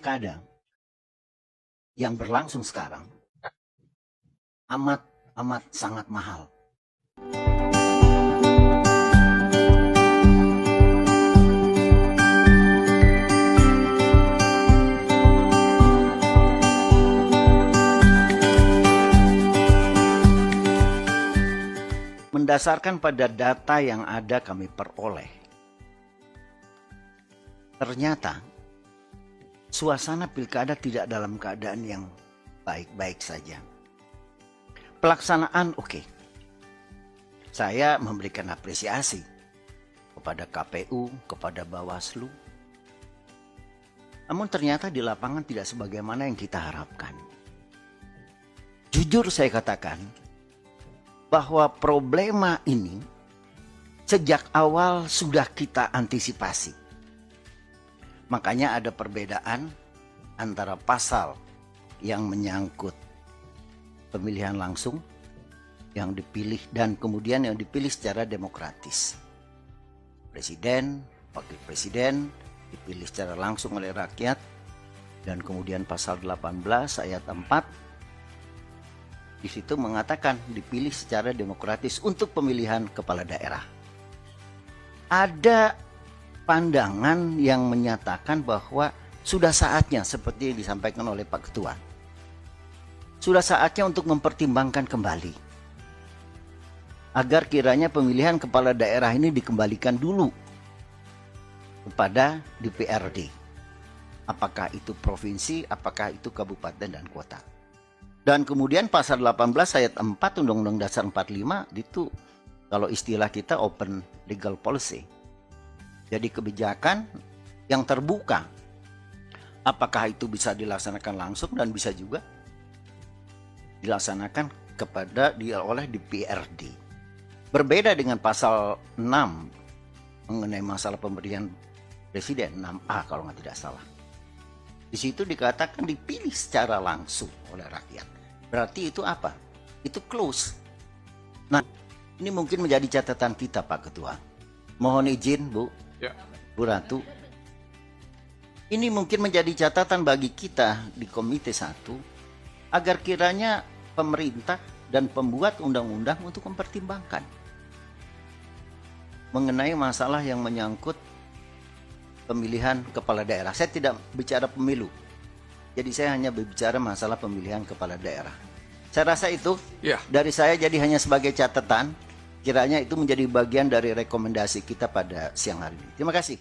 pilkada yang berlangsung sekarang amat sangat mahal. Mendasarkan pada data yang ada kami peroleh, ternyata suasana pilkada tidak dalam keadaan yang baik-baik saja. Pelaksanaan oke. Saya memberikan apresiasi kepada KPU, kepada Bawaslu. Namun ternyata di lapangan tidak sebagaimana yang kita harapkan. Jujur saya katakan bahwa problema ini sejak awal sudah kita antisipasi. Makanya ada perbedaan antara pasal yang menyangkut pemilihan langsung yang dipilih dan kemudian yang dipilih secara demokratis. Presiden, wakil presiden dipilih secara langsung oleh rakyat, dan kemudian pasal 18 ayat 4 di situ mengatakan dipilih secara demokratis untuk pemilihan kepala daerah. Ada pandangan yang menyatakan bahwa sudah saatnya, seperti yang disampaikan oleh Pak Ketua, sudah saatnya untuk mempertimbangkan kembali agar kiranya pemilihan kepala daerah ini dikembalikan dulu kepada DPRD. Apakah itu provinsi, apakah itu kabupaten dan kota. Dan kemudian pasal 18 ayat 4 Undang-Undang Dasar 45 itu kalau istilah kita open legal policy. Jadi kebijakan yang terbuka. Apakah itu bisa dilaksanakan langsung dan bisa juga dilaksanakan oleh DPRD. Berbeda dengan pasal 6 mengenai masalah pemberian presiden, 6A kalau tidak salah. Di situ dikatakan dipilih secara langsung oleh rakyat. Berarti itu apa? Itu close. Nah, ini mungkin menjadi catatan kita, Pak Ketua. Mohon izin, Bu. Ya. Bu Ratu. Ini mungkin menjadi catatan bagi kita di Komite 1 agar kiranya pemerintah dan pembuat undang-undang untuk mempertimbangkan mengenai masalah yang menyangkut pemilihan kepala daerah. Saya tidak bicara pemilu. Jadi saya hanya berbicara masalah pemilihan kepala daerah. Saya rasa itu dari saya jadi hanya sebagai catatan. Kiranya itu menjadi bagian dari rekomendasi kita pada siang hari ini. Terima kasih.